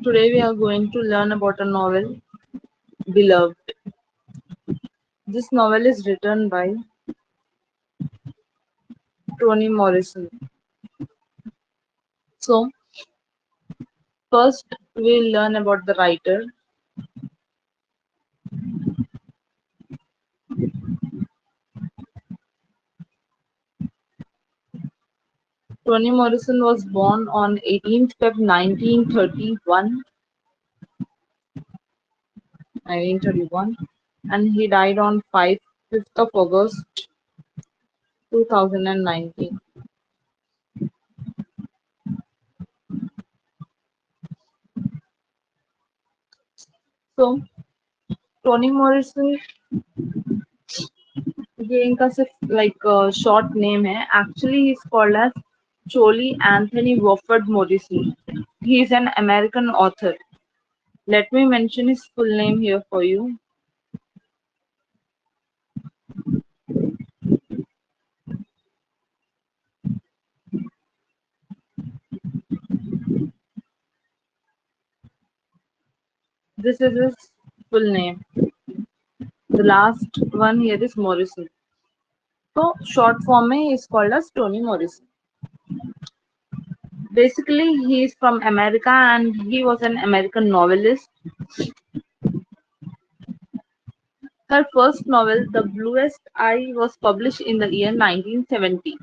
Today we are going to learn about a novel, Beloved. This novel is written by Toni Morrison. So, first we'll learn about the writer. Toni Morrison was born on 18th Feb 1931, and he died on 5th of August 2019. So, Toni Morrison, ये इनका सिर्फ like short name है. Actually, he's called as Choli Anthony Wofford Morrison. He is an American author. Let me mention his full name here for you. This is his full name. The last one here is Morrison. So short form में he is called as Toni Morrison. Basically, he is from America and he was an American novelist. Her first novel, The Bluest Eye, was published in the year 1970.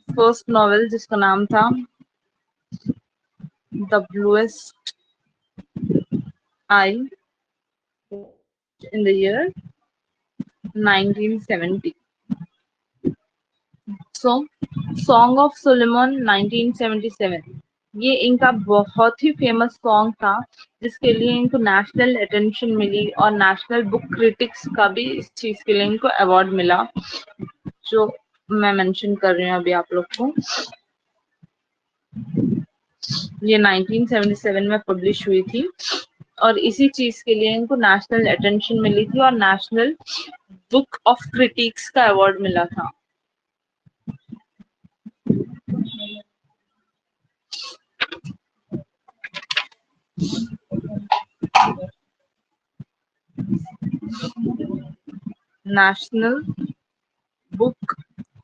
First novel जिसका नाम था The Bluest Eye in the year 1970. So, Song of Solomon 1977. ये इनका बहुत ही famous song था जिसके लिए इनको नेशनल अटेंशन मिली और नेशनल बुक क्रिटिक्स का भी इस चीज के लिए इनको अवार्ड मिला, जो मैं मेंशन कर रही हूँ अभी आप लोग को. ये 1977 में पब्लिश हुई थी और इसी चीज के लिए इनको नेशनल अटेंशन मिली थी और नेशनल बुक ऑफ क्रिटिक्स का अवार्ड मिला था. National Book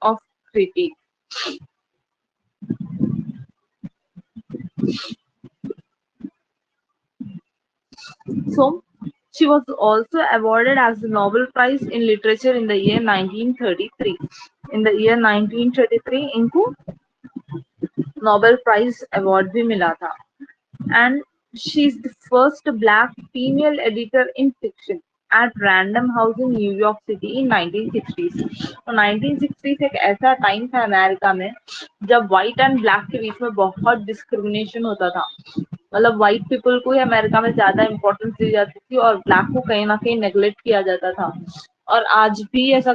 of Critics. So, she was also awarded as the Nobel Prize in Literature in the year 1933. In the year 1933, इनको Nobel Prize Award भी मिला था. And she is the first black female editor in fiction at Random House in New York City in 1960s. तो 1960s एक ऐसा time था America में जब व्हाइट एंड ब्लैक के बीच में बहुत डिस्क्रिमिनेशन होता था. मतलब व्हाइट पीपल को ही अमेरिका में ज्यादा इम्पोर्टेंस दी जाती थी और ब्लैक को कहीं ना कहीं नेग्लेक्ट किया जाता था. और आज भी ऐसा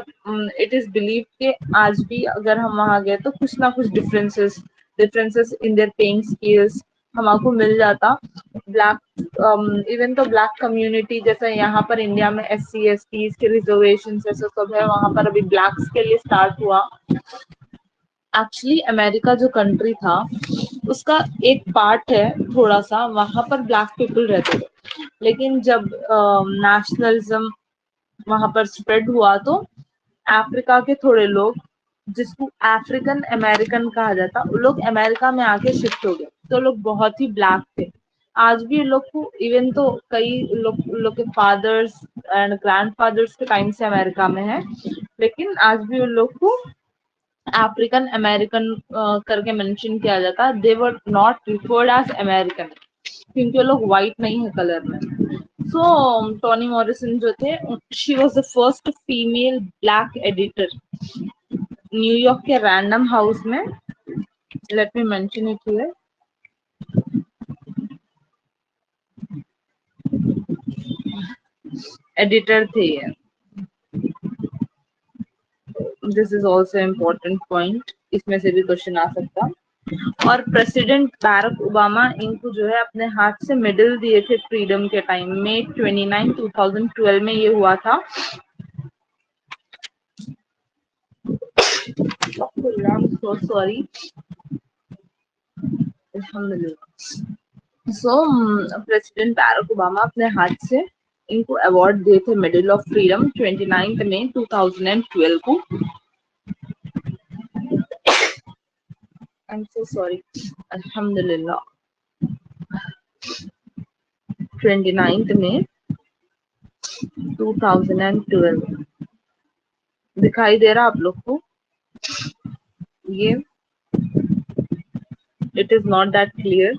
इट इज बिलीव कि आज भी अगर हम वहां गए तो कुछ ना कुछ differences in their paying skills हमको मिल जाता. ब्लैक इवन तो ब्लैक कम्युनिटी जैसे यहाँ पर इंडिया में SC ST के रिजर्वेशन ऐसा सब है, वहां पर अभी ब्लैक्स के लिए स्टार्ट हुआ. एक्चुअली अमेरिका जो कंट्री था उसका एक पार्ट है थोड़ा सा, वहां पर ब्लैक पीपल रहते थे. लेकिन जब नेशनलिज्म वहां पर स्प्रेड हुआ तो अफ्रीका के थोड़े लोग जिसको अफ्रीकन अमेरिकन कहा जाता, वो लोग अमेरिका में आके शिफ्ट हो गए. तो लोग बहुत ही ब्लैक थे. आज भी लोग को इवन तो कई लोग के फादर्स एंड ग्रैंडफादर्स के टाइम से अमेरिका में है, लेकिन आज भी उन लोग को अफ्रीकन अमेरिकन करके मेंशन किया जाता. They were not referred as American क्योंकि वो लोग व्हाइट नहीं है कलर में. सो टोनी मॉरिसन जो थे, she was the first female black editor New York के रैंडम हाउस में. Let me mention it here. Editor थे ये. This is also important point, इसमें से भी क्वेश्चन आ सकता. और प्रेसिडेंट बैरक ओबामा इनको जो है अपने हाथ से मेडल दिए थे फ्रीडम के टाइम में. 29 2012 में ये हुआ था. so sorry. सो प्रेसिडेंट बैरक ओबामा अपने हाथ से इनको अवार्ड दिए थे मेडल ऑफ फ्रीडम 29 मई 2012 को. I am so sorry. अल्हम्दुलिल्लाह. 29 मई 2012 दिखाई दे रहा आप लोग को ये. It is not that clear.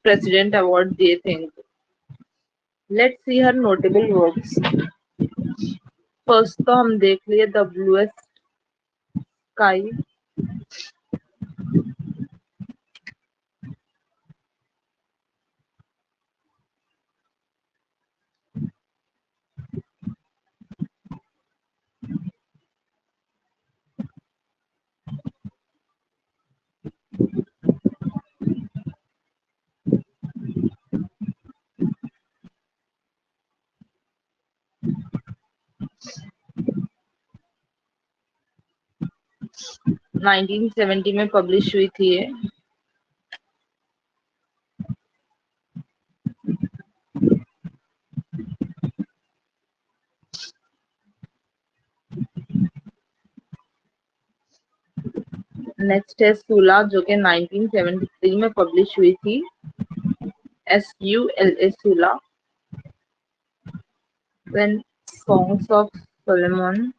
President award दिए थे इनको. Let's see her notable works. First तो हम देख लिए द ब्लूएस्ट स्काई. नाइनटीन 70 में पब्लिश हुई थी ये. नेक्स्ट है सूला जो कि 1973 में पब्लिश हुई थी. SULA Sula. Then songs of Solomon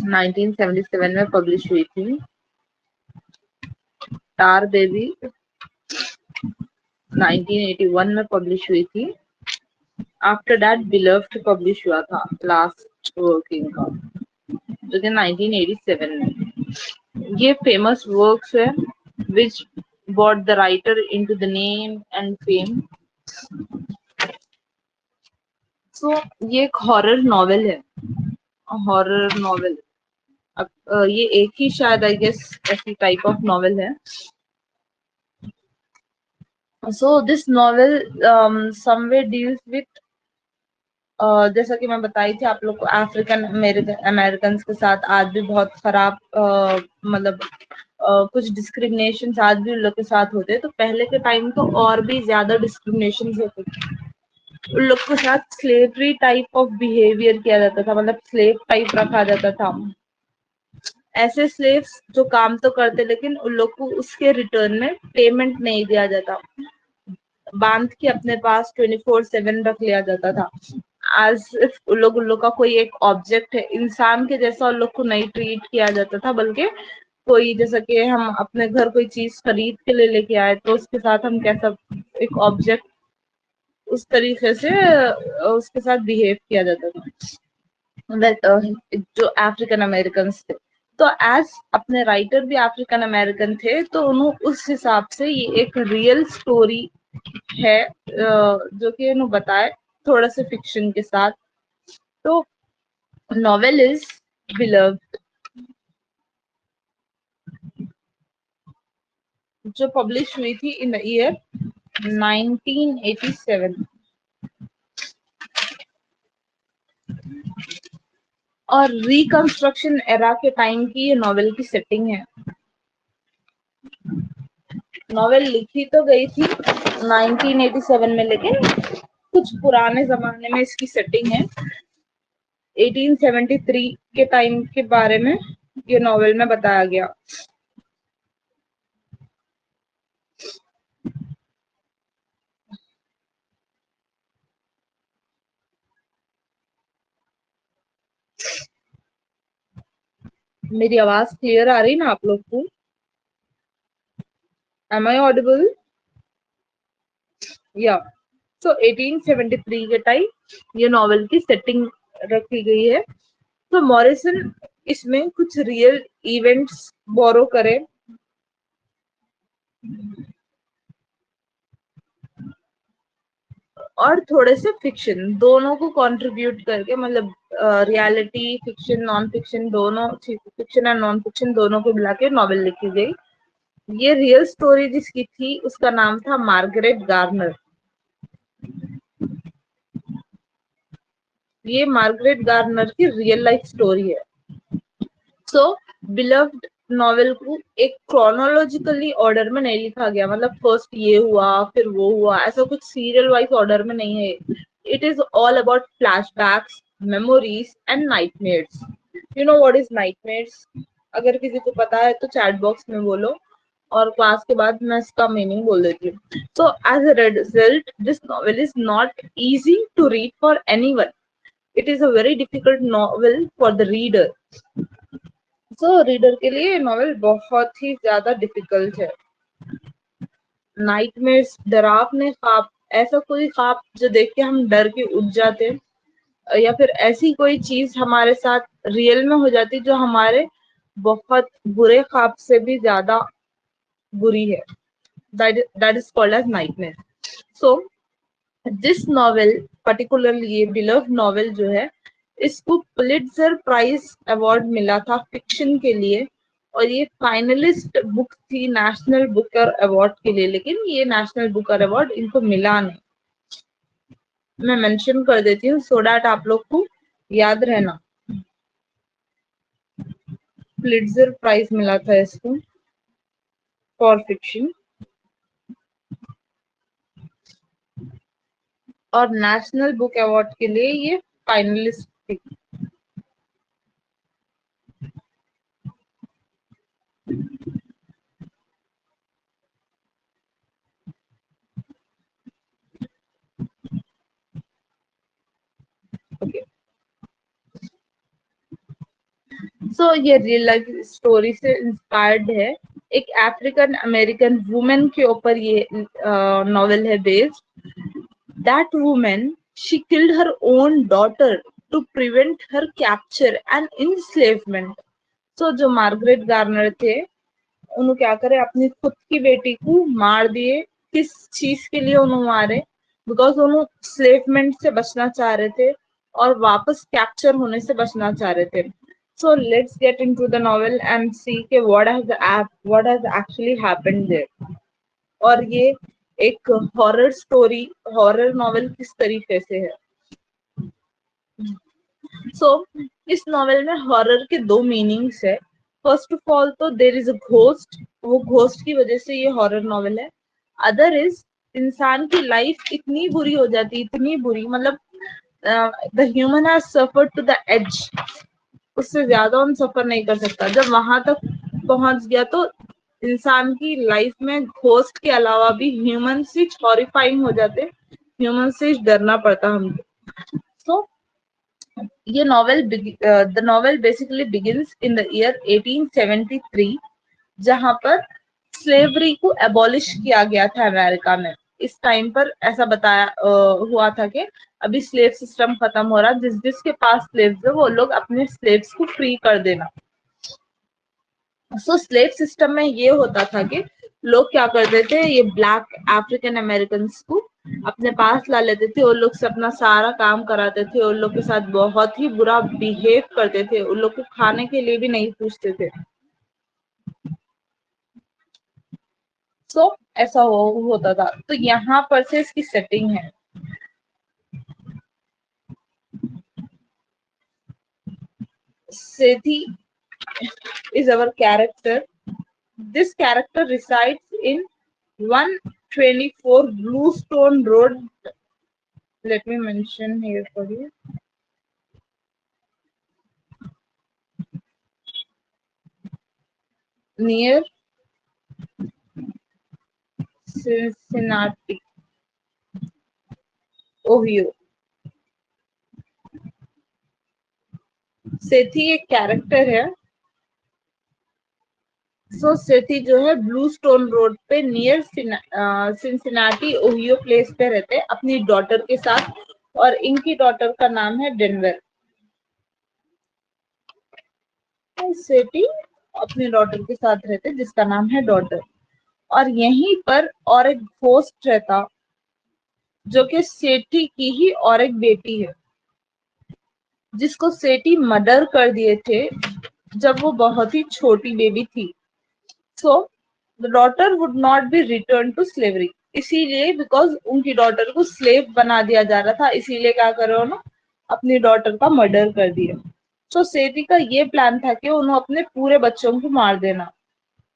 1977 में पब्लिश हुई थी. टार बेबी 1981 में पब्लिश हुई थी. आफ्टर दैट बिलव्ड पब्लिश हुआ था लास्ट वर्किंग का जो कि 1987 में. ये फेमस वर्क्स है which brought the writer into the name and fame. So ये एक हॉरर नॉवेल है. Horror novel. ये एक ही शायद आई गेस ऐसी टाइप ऑफ नॉवेल है. So this novel somewhere deals with जैसा कि मैं बताई थी आप लोग को अफ्रीकन अमेरिकन के साथ आज भी बहुत खराब मतलब कुछ डिस्क्रिमिनेशन आज भी उन लोग के साथ होते हैं. तो पहले के टाइम तो और भी ज्यादा डिस्क्रिमिनेशन होते थे. उन लोग के साथ स्लेवरी टाइप ऑफ बिहेवियर किया जाता था. मतलब स्लेव टाइप रखा जाता था. ऐसे स्लेव्स जो काम तो करते लेकिन उन लोग को उसके रिटर्न में पेमेंट नहीं दिया जाता. बांध के अपने पास 24/7 रख लिया जाता था. आज उन लोग का कोई एक ऑब्जेक्ट है. इंसान के जैसा उन लोग को नहीं ट्रीट किया जाता था बल्कि कोई जैसा कि हम अपने घर कोई चीज खरीद के लेके आए तो उसके साथ हम कैसा एक ऑब्जेक्ट उस तरीके से उसके साथ बिहेव किया जाता था. जो अफ्रीकन अमेरिकन थे तो एज अपने राइटर भी अफ्रीकन अमेरिकन थे तो उन्होंने उस हिसाब से ये एक रियल स्टोरी है जो कि उन्होंने बताए थोड़ा से फिक्शन के साथ. तो नॉवेल इज बिलव्ड जो पब्लिश हुई थी इन द ईयर 1987 और रिकंस्ट्रक्शन एरा के टाइम की ये नॉवेल की सेटिंग है. नॉवेल लिखी तो गई थी 1987 में लेकिन कुछ पुराने जमाने में इसकी सेटिंग है. 1873 के टाइम के बारे में ये नॉवेल में बताया गया. मेरी आवाज क्लियर आ रही ना आप लोग को? Am I audible? या सो 1873 के टाइम ये नॉवेल की सेटिंग रखी गई है. तो मॉरिसन इसमें कुछ रियल इवेंट्स बोरो करे. और थोड़े से फिक्शन, दोनों को कंट्रीब्यूट करके, मतलब रियलिटी, फिक्शन, नॉन फिक्शन, दोनों, फिक्शन एंड नॉन फिक्शन दोनों को मिला के नॉवेल लिखी गई। ये रियल स्टोरी जिसकी थी उसका नाम था मार्गरेट गार्नर। ये मार्गरेट गार्नर की रियल लाइफ स्टोरी है। सो बिलव्ड नॉवेल को एक क्रोनोलॉजिकली ऑर्डर में नहीं लिखा गया, मतलब फर्स्ट ये हुआ फिर वो हुआ, ऐसा कुछ सीरियल वाइज ऑर्डर में नहीं है। It is all about flashbacks, memories and nightmares. You know what is nightmares? अगर किसी को पता है तो चैट बॉक्स में बोलो, और क्लास के बाद मैं इसका मीनिंग बोल देती हूँ। So as a result this novel is not easy to read for anyone. It is a very difficult novel for the reader. So reader के लिए नॉवेल बहुत ही ज्यादा डिफिकल्ट है। नाइटमेयर्स, डरावने ख्वाब, ऐसा कोई ख्वाब जो देख के हम डर के उठ जाते, या फिर ऐसी कोई चीज हमारे साथ रियल में हो जाती जो हमारे बहुत बुरे ख्वाब से भी ज्यादा बुरी है, that is called as nightmare. So this novel, particularly ये बिलव नॉवेल जो है, इसको पुलिट्जर प्राइज अवार्ड मिला था फिक्शन के लिए, और ये फाइनलिस्ट बुक थी नेशनल बुकर अवार्ड के लिए, लेकिन ये नेशनल बुकर अवार्ड इनको मिला नहीं। मैं मेंशन कर देती हूँ सो दैट आप लोग को याद रहना। पुलिट्जर प्राइज मिला था इसको फॉर फिक्शन, और नेशनल बुक अवार्ड के लिए ये फाइनलिस्ट थी। ओके, सो ये रियल लाइफ स्टोरी से इंस्पायर्ड है। एक अफ्रीकन अमेरिकन वुमेन के ऊपर ये नॉवेल है based. That women, she killed her own daughter to prevent her capture and enslavement. So जो मार्गरेट गार्नर थे, उन्होंने क्या करे, अपनी खुद की बेटी को मार दिए। किस चीज के लिए उन्होंने मारे? बिकॉज उन्होंने स्लेवमेंट से बचना चाह रहे थे और वापस कैप्चर होने से बचना चाह रहे थे। So let's get into the novel and see के what has actually happened there. और ये एक हॉरर स्टोरी, हॉरर नॉवेल किस तरीके से है। सो इस नॉवेल में हॉरर के दो मीनिंग्स है। फर्स्ट ऑफ ऑल तो देर इज अ घोस्ट, वो घोस्ट की वजह से ये हॉरर नॉवेल है। अदर इज, इंसान की लाइफ इतनी बुरी हो जाती, इतनी बुरी, मतलब the human has suffered to the age, उससे ज्यादा हम सफर नहीं कर सकता। जब वहां तक पहुंच गया तो इंसान की लाइफ में घोस्ट के अलावा भी ह्यूमन से हॉरिफाइंग हो जाते, ह्यूमन से डरना पड़ता हमको। सो ये novel, the novel basically begins in the year 1873, जहां पर स्लेवरी को एबॉलिश किया गया था अमेरिका में। इस टाइम पर ऐसा बताया हुआ था कि अभी स्लेव सिस्टम खत्म हो रहा, जिस जिसके पास स्लेव्स है वो लोग अपने स्लेव्स को फ्री कर देना। सो स्लेव सिस्टम में ये होता था कि लोग क्या करते थे, ये ब्लैक अफ्रीकन अमेरिकन को अपने पास ला लेते थे, उन लोग से अपना सारा काम कराते थे, उन लोग के साथ बहुत ही बुरा बिहेव करते थे, उन लोग को खाने के लिए भी नहीं पूछते थे। सो ऐसा होता था। तो यहाँ पर से इसकी सेटिंग है। सेठी is our character. This character resides in 124 Bluestone Road. Let me mention here for you. Near Cincinnati, Ohio. सेठी एक कैरेक्टर है। सो सेठी जो है ब्लू स्टोन रोड पे नियर सिंसिनाटी ओहियो प्लेस पे रहते हैं अपनी डॉटर के साथ, और इनकी डॉटर का नाम है डेनवर। सेठी अपनी डॉटर के साथ रहते जिसका नाम है डॉटर, और यहीं पर और एक घोस्ट रहता जो कि सेठी की ही और एक बेटी है, जिसको सेठी मर्डर कर दिए थे जब वो बहुत ही छोटी बेबी थी। So the daughter would not be return to slavery, इसीलिए बिकॉज उनकी डॉटर को स्लेव बना दिया जा रहा था, इसीलिए क्या करो ना, अपनी डॉटर का मर्डर कर दिया। तो सेठी का ये प्लान था कि उन्होंने अपने पूरे बच्चों को मार देना।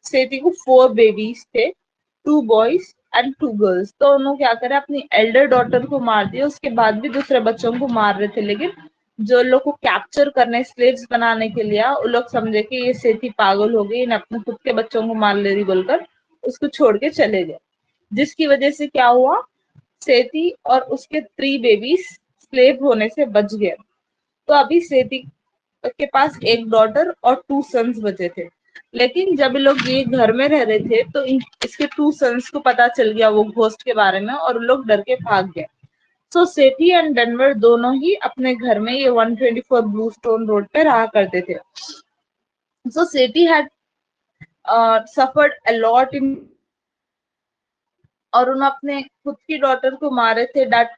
सेठी को 4 बेबीज थे, 2 बॉयज एंड 2 गर्ल्स। तो उन्होंने क्या करा, अपनी एल्डर डॉटर को मार दिया, उसके बाद भी दूसरे बच्चों को मार रहे थे। लेकिन जो लोग को कैप्चर करने, स्लेव्स बनाने के लिए, वो लोग समझे कि ये सेठी पागल हो गई, इन्हें अपने खुद के बच्चों को मार ले रही बोलकर उसको छोड़ के चले गए। जिसकी वजह से क्या हुआ, सेठी और उसके 3 बेबीज स्लेव होने से बच गए। तो अभी सेठी के पास एक डॉटर और 2 सन्स बचे थे। लेकिन जब लोग ये घर में रह रहे थे तो इसके 2 सन्स को पता चल गया वो घोस्ट के बारे में, और लोग डर के भाग गए। सो सेठी एंड डेनवर दोनों ही अपने घर में ये 124 ब्लू स्टोन रोड पे रहा करते थे। So Sethe had suffered a lot in, और उन्होंने अपने खुद की डॉटर को मारे थे। That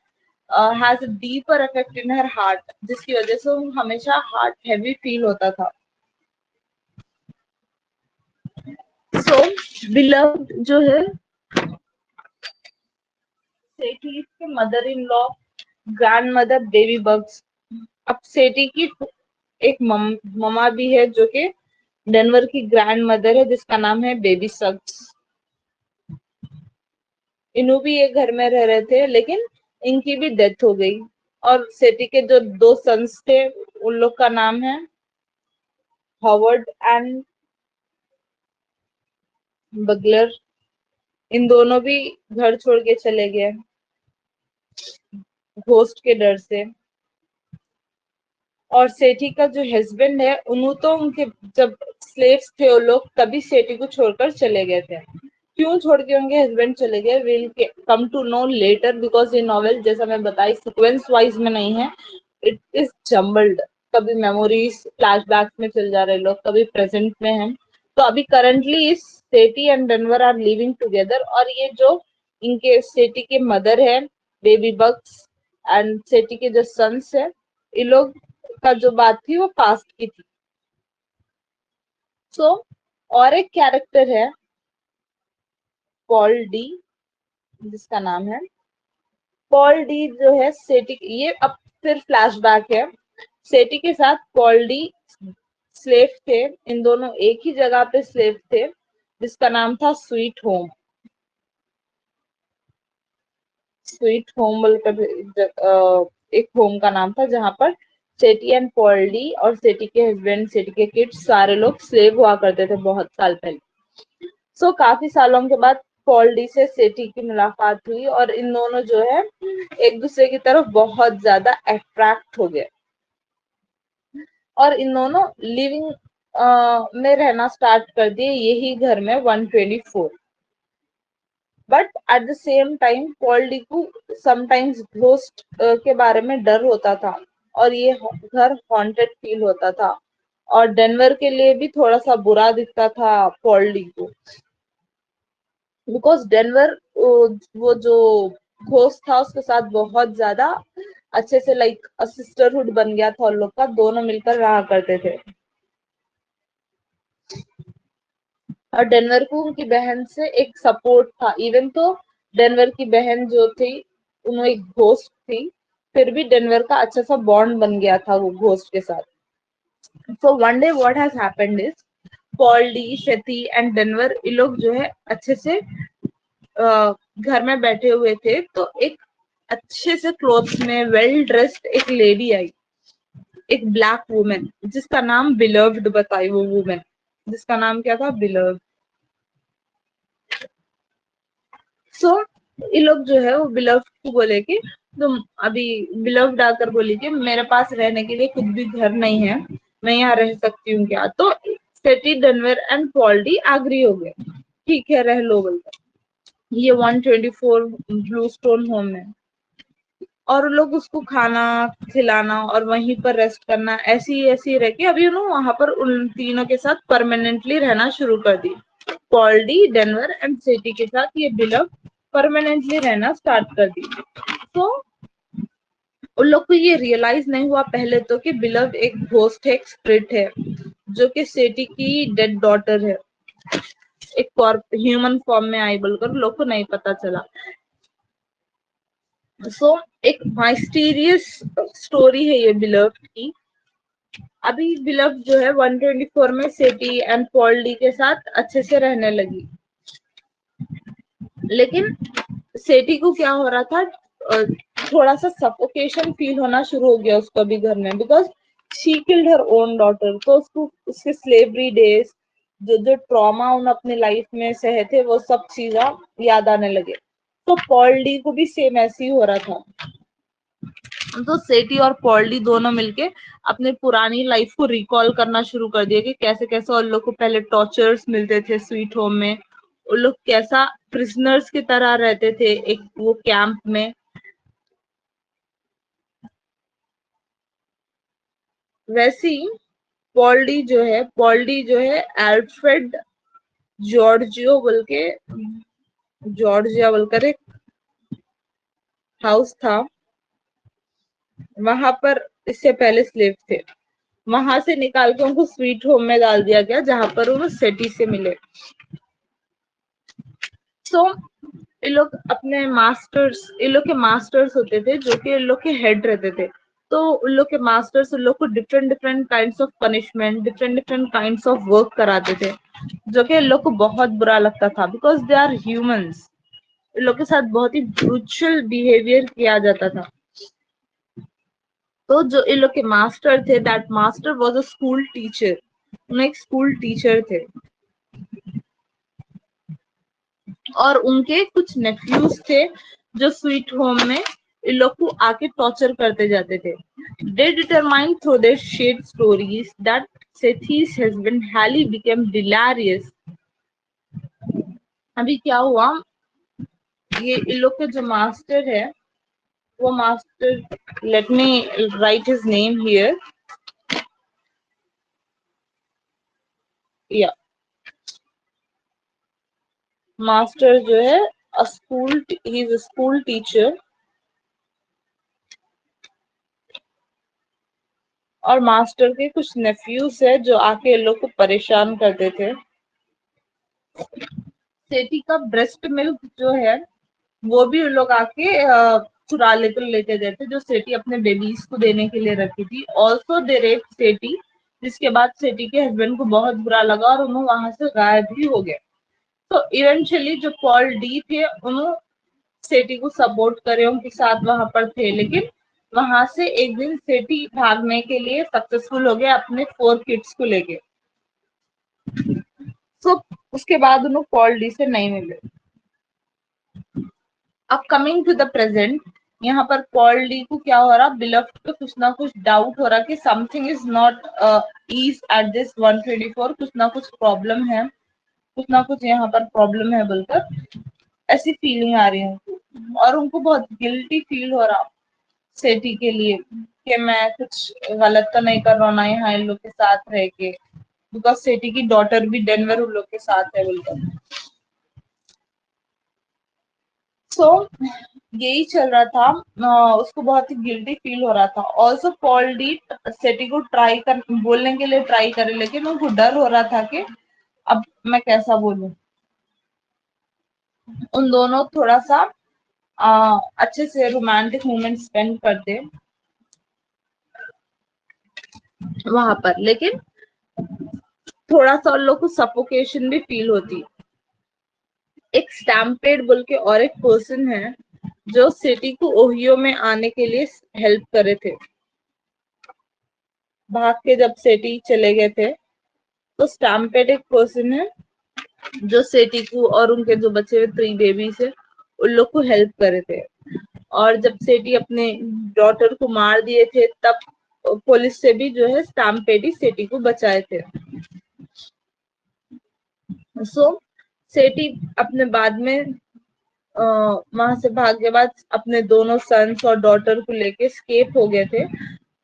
has a deeper effect in her heart, जिसकी वजह से उनको हमेशा हार्ट हैवी फील होता था। सो बिलव्ड जो है सेठी की mother in law, grand mother baby bugs. अब सेठी की एक ममा भी है जो कि डेनवर की ग्रैंड मदर है, जिसका नाम है बेबी सक्स। इन्हू भी ये घर में रह रहे थे, लेकिन इनकी भी डेथ हो गई। और सेठी के जो 2 सन्स थे, उन लोग का नाम है हॉवर्ड एंड बगलर। इन दोनों भी घर छोड़ के चले गए घोस्ट के डर से। और सेठी का जो हस्बैंड है, उन्हों तो उनके जब स्लेव्स थे वो लोग, तभी सेठी को छोड़कर चले गए थे। क्यों छोड़ के उनके हस्बैंड चले गए, will come to know later, because ये नॉवेल जैसा मैं बताई सीक्वेंस वाइज में नहीं है, इट इज जम्बल्ड। कभी मेमोरीज फ्लैशबैक्स में चल जा रहे लोग, कभी प्रेजेंट में हैं। तो अभी करंटली इस Sethe and Denver are living together, और ये जो इनके सेठी के मदर है बेबी बग्स एंड सेठी के जो सन्स है, ये लोग का जो बात थी वो पास्ट की थी। सो और एक कैरेक्टर है पॉल डी, जिसका नाम है पॉल डी, जो है सेठी, ये अब फिर फ्लैशबैक है। सेठी के साथ पॉल डी स्लेव थे, इन दोनों एक ही जगह पे स्लेव थे, जिसका नाम था स्वीट होम। स्वीट होम बोलकर एक होम का नाम था, जहां पर सेठी एंड पॉल डी और सेठी के हस्बैंड, सेठी के किड्स, सारे लोग स्लेव हुआ करते थे बहुत साल पहले। सो काफी सालों के बाद पॉल डी से सेठी की मुलाकात हुई, और इन दोनों जो है एक दूसरे की तरफ बहुत ज्यादा अट्रैक्ट हो गए, और इन दोनों लिविंग में रहना स्टार्ट कर दिए यही घर में 124। But at the same time Paul D को समटाइम्स घोस्ट के बारे में डर होता था, और ये घर हॉन्टेड फील होता था, और डेनवर के लिए भी थोड़ा सा बुरा दिखता था पॉल डी को, बिकॉज डेनवर वो जो घोस्ट था उसके साथ बहुत ज्यादा अच्छे से लाइक सिस्टरहुड बन गया था, और लोग का दोनों मिलकर रहा करते थे। और डेनवर को उनकी बहन से एक सपोर्ट था, इवन तो डेनवर की बहन जो थी उन्होंने एक घोस्ट थी, फिर भी डेनवर का अच्छा सा बॉन्ड बन गया था वो घोस्ट के साथ। So one day what has happened is, Paul D, शेती एंड डेनवर, ये लोग जो है अच्छे से घर में बैठे हुए थे, तो एक अच्छे से क्लोथ्स में वेल ड्रेस्ड एक लेडी आई, एक ब्लैक वुमेन, जिसका नाम बिलव्ड बताई वो वुमेन, जिसका नाम क्या था, बिलव्ड। सो ये लोग जो है वो बिलव्ड को बोले कि तुम अभी, बिलव्ड आकर बोली कि मेरे पास रहने के लिए खुद भी घर नहीं है, मैं यहाँ रह सकती हूँ क्या। तो Sethe, Denver and Paul D agree हो गए, ठीक है रह लो बोलकर। ये 124 ब्लू स्टोन होम है, और लोग उसको खाना खिलाना और वहीं पर रेस्ट करना, ऐसी ऐसी रह के अभी उन्होंने वहां पर उन तीनों के साथ परमानेंटली रहना शुरू कर दी। पॉल डी, डेनवर एंड सेटी के साथ ये बिलव परमानेंटली रहना स्टार्ट कर दी। तो उन लोग को ये रियलाइज नहीं हुआ पहले तो कि बिलव एक घोस्ट है, एक स्पिरिट है, जो कि सेठी की डेड डॉटर है, एक ह्यूमन फॉर्म में आई बोलकर लोग को नहीं पता चला। सो एक माइस्टीरियस स्टोरी है ये बिलव की। अभी बिलव जो है 124 में सेठी एंड पॉल डी के साथ अच्छे से रहने लगी, लेकिन सेठी को क्या हो रहा था, थोड़ा सा सफोकेशन फील होना शुरू हो गया उसको भी घर में, because she killed her own daughter. तो उसको उसके स्लेवरी डेज, जो जो ट्रॉमा उन अपने लाइफ में सहे थे, वो सब चीजें याद आने लगे। तो पॉल डी को भी सेम ऐसे ही हो रहा था। तो सेठी और पॉल डी दोनों मिलके अपने पुरानी लाइफ को रिकॉल करना शुरू कर दिया कि कैसे कैसे उन लोग को पहले टॉर्चर्स मिलते थे स्वीट होम में, उन लोग कैसा प्रिजनर्स की तरह रहते थे एक वो कैंप में। वैसे ही पॉल डी जो है अल्फ्रेड जॉर्जिया बोलकर एक हाउस था, वहां पर इससे पहले स्लेव थे, वहां से निकाल के उनको स्वीट होम में डाल दिया गया जहां पर वो सेठी से मिले। सो इन लोग के मास्टर्स होते थे जो कि इन लोग के हेड रहते थे। तो उन लोग के मास्टर्स उन लोग को different different kinds of punishment, different different kinds of work कराते थे, जो कि इन लोग को बहुत बुरा लगता था, बिकॉज दे आर ह्यूमंस। इन लोग के साथ बहुत ही ब्रूचल बिहेवियर किया जाता था। तो जो इन लोग के मास्टर थे, that master was a school teacher, उन्हें एक स्कूल टीचर थे, और उनके कुछ नेफ्यूज थे जो स्वीट होम में इन लोग को आके टॉर्चर करते जाते थे। They determine through their shared stories that Sethe's husband Halley became delirious। अभी क्या हुआ, ये इन लोग के जो मास्टर है, वो master, let me right his name here, या मास्टर जो है he is a school teacher, और मास्टर के कुछ नेफ्यूज है जो आके इन लोग को परेशान करते थे। सेठी का ब्रेस्ट मिल्क जो है वो भी उन लोग आके चुरा लेते गए थे, जो सेठी अपने बेबीज को देने के लिए रखी थी। ऑल्सो दे रेप सेठी, जिसके बाद सेठी के हस्बैंड को बहुत बुरा लगा और उन्होंने वहां से गायब भी हो गए। तो इवेंचुअली जो पॉल डी थे उन्होंने सेठी को सपोर्ट करे, उनके साथ वहां पर थे, लेकिन वहां से एक दिन सेठी भागने के लिए सक्सेसफुल हो गया अपने 4 किड्स को लेके। सो उसके बाद उन्होंने पॉल डी से नहीं मिले। अब कमिंग टू द प्रेजेंट, यहाँ पर पॉल डी को क्या हो रहा, बिलफ्ड पे कुछ ना कुछ डाउट हो रहा कि something is not ease at this 124, कुछ ना कुछ प्रॉब्लम है, कुछ ना कुछ यहाँ पर प्रॉब्लम है बोलकर ऐसी फीलिंग आ रही है उनको, और उनको बहुत गिल्टी फील हो रहा सेठी के लिए कि मैं कुछ गलत तो नहीं कर रहा हूँ ना यहाँ इन लोग के साथ रह के, बिकॉज सेठी की डॉटर भी डेनवर उन लोग के साथ है बोलकर। सो यही चल रहा था। उसको बहुत ही गिल्टी फील हो रहा था। ऑल्सो पॉल डी सेटी को ट्राई कर बोलने के लिए ट्राई करे, लेकिन उनको डर हो रहा था कि अब मैं कैसा बोलूं। उन दोनों थोड़ा सा अच्छे से रोमांटिक मोमेंट स्पेंड करते वहां पर, लेकिन थोड़ा सा उन लोग को सफोकेशन भी फील होती। एक स्टैम्पेड बोल के और एक पर्सन है जो सिटी को ओहियो में आने के लिए हेल्प करे थे। भाग के जब सेठी चले गए थे, तो स्टैम्पेड एक पर्सन है जो सेठी को और उनके जो बचे हुए 3 बेबीज है उन लोग को हेल्प करे थे। और जब सेठी अपने डॉटर को मार दिए थे, तब पुलिस से भी जो है स्टैम्पेड ही सेठी को बचाए थे। सो सेठी अपने बाद में वहां से भाग के बाद अपने दोनों सन्स और डॉटर को लेके स्केप हो गए थे,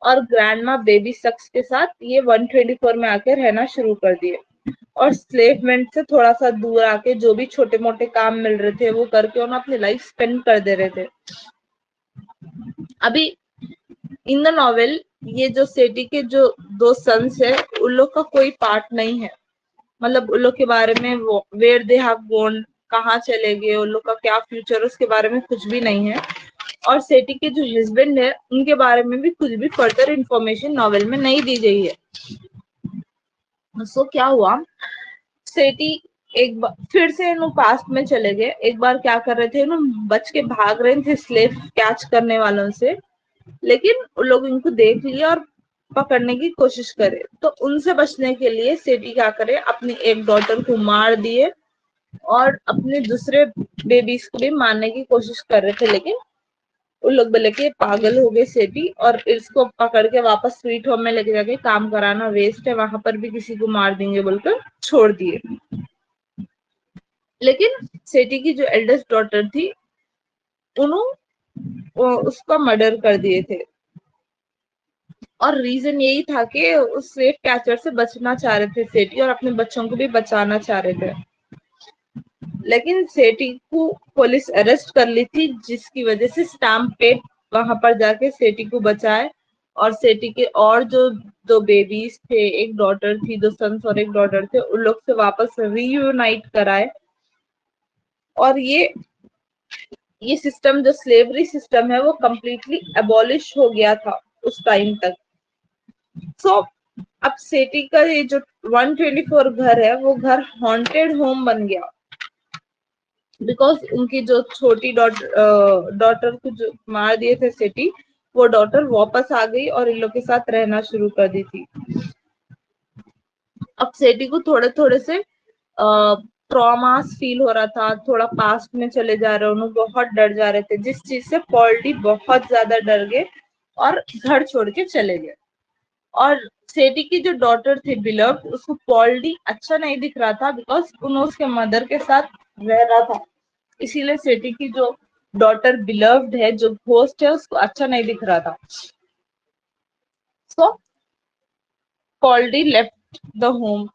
और ग्रैंड माँ बेबी सक्स के साथ ये 124 में आके रहना शुरू कर दिए, और स्लेवमेंट से थोड़ा सा दूर आके जो भी छोटे मोटे काम मिल रहे थे वो करके उन्हें अपनी लाइफ स्पेंड कर दे रहे थे। अभी इन द नॉवेल ये जो सेठी के जो दो सन्स है उन लोग का कोई पार्ट नहीं है, मतलब उन लोग के बारे में वो वेयर दे हैव गॉन, कहाँ चले गए, उन लोग का क्या फ्यूचर, उसके बारे में कुछ भी नहीं है। और सेठी के जो हस्बैंड है उनके बारे में भी कुछ भी फर्दर इंफॉर्मेशन नॉवेल में नहीं दी गई है। सो क्या हुआ, सेठी एक बार फिर से इन पास्ट में चले गए। एक बार क्या कर रहे थे, बच के भाग रहे थे स्लेव कैच करने वालों से, लेकिन उन लोग इनको देख लिया और पकड़ने की कोशिश करे। तो उनसे बचने के लिए सेठी क्या करे, अपनी एक डॉटर को मार दिए और अपने दूसरे बेबीज को भी मारने की कोशिश कर रहे थे। लेकिन उन लोग बोले कि पागल हो गए सेठी, और इसको पकड़ के वापस स्वीट होम में लेके जाके काम कराना वेस्ट है, वहां पर भी किसी को मार देंगे बोलकर छोड़ दिए। लेकिन सेठी की जो एल्डेस्ट डॉटर थी उन्होंने उसका मर्डर कर दिए थे, और रीजन यही था कि उस स्लेव कैचर से बचना चाह रहे थे सेठी, और अपने बच्चों को भी बचाना चाह रहे थे। लेकिन सेठी को पुलिस अरेस्ट कर ली थी, जिसकी वजह से स्टैम्पेड वहां पर जाके सेठी को बचाए, और सेठी के और जो दो बेबीज थे, एक डॉटर थी, दो सन्स और एक डॉटर थे, उन लोग से वापस रीयूनाइट कराए। और ये सिस्टम जो स्लेवरी सिस्टम है वो कंप्लीटली एबॉलिश हो गया था उस टाइम तक। सो अब सेठी का ये जो 124 घर है वो घर हॉन्टेड होम बन गया, बिकॉज उनकी जो छोटी डॉटर को जो मार दिए थे सेठी, वो डॉटर वापस आ गई और इन लोग के साथ रहना शुरू कर दी थी। अब सेठी को थोड़े थोड़े से ट्रॉमास फील हो रहा था, थोड़ा पास्ट में चले जा रहे, उन्होंने बहुत डर जा रहे थे, जिस चीज से पॉल्डी बहुत ज्यादा डर गए और घर छोड़ के चले गए। और सेठी की जो डॉटर थी बिलव्ड, उसको पॉल्डी अच्छा नहीं दिख रहा था, बिकॉज उन्होंने उसके मदर के साथ रह रहा था, इसीलिए सेठी की जो डॉटर बिलव्ड है, जो घोस्ट है, उसको अच्छा नहीं दिख रहा था। सो पॉल्डी लेफ्ट द होम,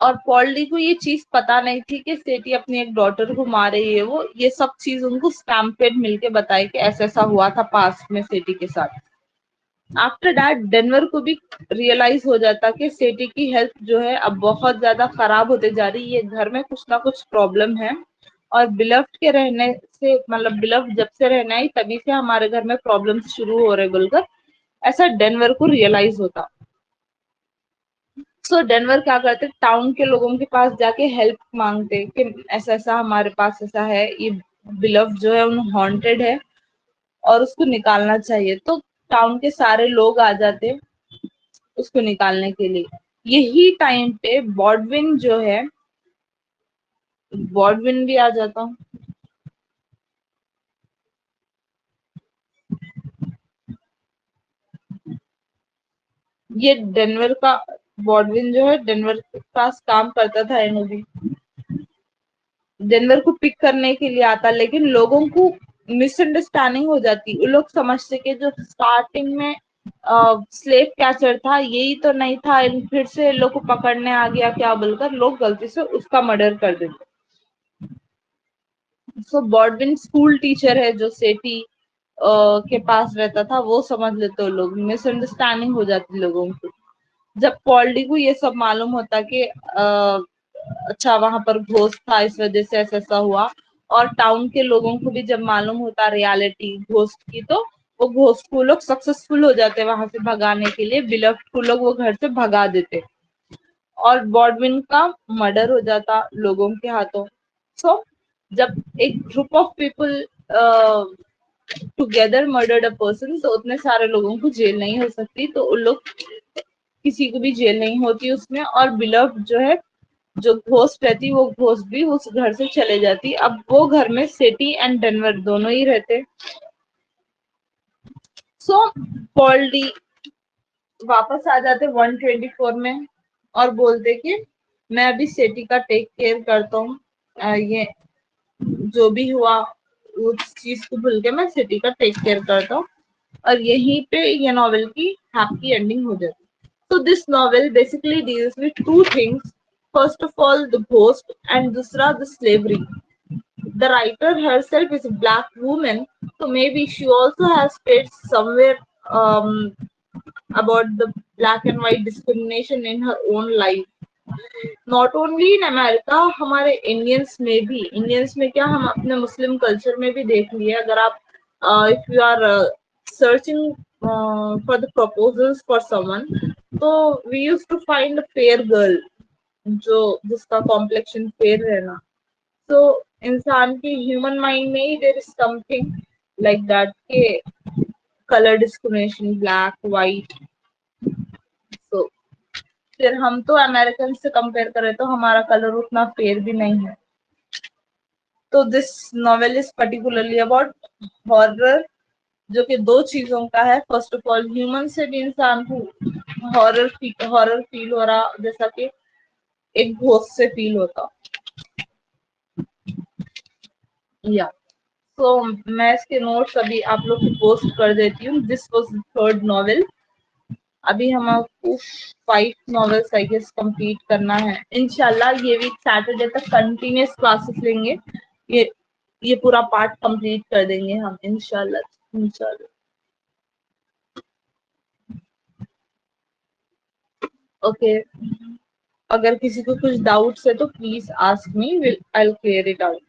और पॉल्डी को ये चीज पता नहीं थी कि सेठी अपनी एक डॉटर को मारे, वो ये सब चीज उनको स्टैम्पेड मिलके बताए कि ऐसा ऐसा हुआ था पास्ट में सेठी के साथ। आफ्टर दैट डेनवर को भी रियलाइज हो जाता कि सेठी की हेल्थ जो है अब बहुत ज्यादा खराब होते जा रही है, घर में कुछ ना कुछ प्रॉब्लम है, और बिलफ्ट के रहने से, मतलब बिलफ्ट जब से रहना है तभी से हमारे घर में प्रॉब्लम शुरू हो रहे बोलकर ऐसा डेनवर को रियलाइज होता। सो डेनवर क्या करते, टाउन के लोगों के पास जाके हेल्प मांगते कि ऐसा ऐसा हमारे पास ऐसा है, ये बिलफ्ट जो है उन हॉन्टेड है और उसको निकालना चाहिए। तो टाउन के सारे लोग आ जाते उसको निकालने के लिए। यही टाइम पे बॉडविन जो है, बॉडविन भी आ जाता हूँ। ये डेनवर का, बॉडविन जो है डेनवर के पास काम करता था एनओबी, डेनवर को पिक करने के लिए आता, लेकिन लोगों को मिसअंडरस्टैंडिंग हो जाती, वो लोग समझते कि जो स्टार्टिंग में स्लेव कैचर था यही तो नहीं था, फिर से लोग को पकड़ने आ गया क्या बोलकर लोग गलती से उसका मर्डर कर देते। सो बॉडविन स्कूल टीचर है जो सेठी के पास रहता था, वो समझ लेते हो लोग, मिसअंडरस्टैंडिंग हो जाती लोगों को। जब पॉल्डी को ये सब मालूम होता कि अच्छा वहां पर घोस्ट था, इस वजह से ऐसा ऐसा हुआ, और टाउन के लोगों को भी जब मालूम होता रियलिटी घोस्ट की, तो वो घोस्ट को लोग सक्सेसफुल हो जाते वहां से भगाने के लिए, बिलफ्ट को लोग वो घर से भगा देते, और बॉडविन का मर्डर हो जाता लोगों के हाथों। सो जब एक group of people together murdered a person, तो उतने सारे लोगों को जेल नहीं हो सकती, तो उन लोग किसी को भी जेल नहीं होती उसमें, और बिलव जो है, जो घोस्ट रहती, वो घोस्ट भी उस घर से चले जाती। अब वो घर में सिटी एंड डेनवर दोनों ही रहते। सो पॉल डी वापस आ जाते 124 में और बोलते कि मैं अभी सिटी का टेक केयर करता हूँ, ये जो भी हुआ उस चीज को भूल के मैं सिटी का टेक केयर करता हूँ, और यहीं पे ये नॉवेल की हैप्पी एंडिंग हो जाती। So this novel basically deals with two things. First of all, the ghost, and दूसरा the slavery. the writer herself is a black woman, so maybe she also has faced somewhere about the black and white discrimination in her own life. Not only in America, हमारे Indians में क्या, हम अपने Muslim culture में भी देख लिए, अगर आप if you are searching for the proposals for someone, तो we use to find a fair girl, जो जिसका कॉम्प्लेक्शन फेयर रहना, तो इंसान की ह्यूमन माइंड में ही there is something like that के colour discrimination, black white. So फिर हम तो अमेरिकन से कंपेयर करें तो हमारा कलर उतना फेयर भी नहीं है। तो this novel is particularly about horror, जो कि दो चीजों का है। फर्स्ट ऑफ ऑल, ह्यूमन से भी इंसान को हॉरर फील हो रहा, जैसा कि एक घोस्ट से फील होता। या तो मैं इसके नोट्स अभी आप लोग को पोस्ट कर देती हूँ। This was the third novel. अभी हमको 5 नॉवेल्स आई गेस कंप्लीट करना है। इंशाल्लाह ये वीक सैटरडे तक कंटिन्यूस क्लासेस लेंगे, ये ये पूरा पार्ट कंप्लीट कर देंगे हम इंशाल्लाह। ओके, अगर किसी को कुछ डाउट्स है तो please ask me, I will clear it out.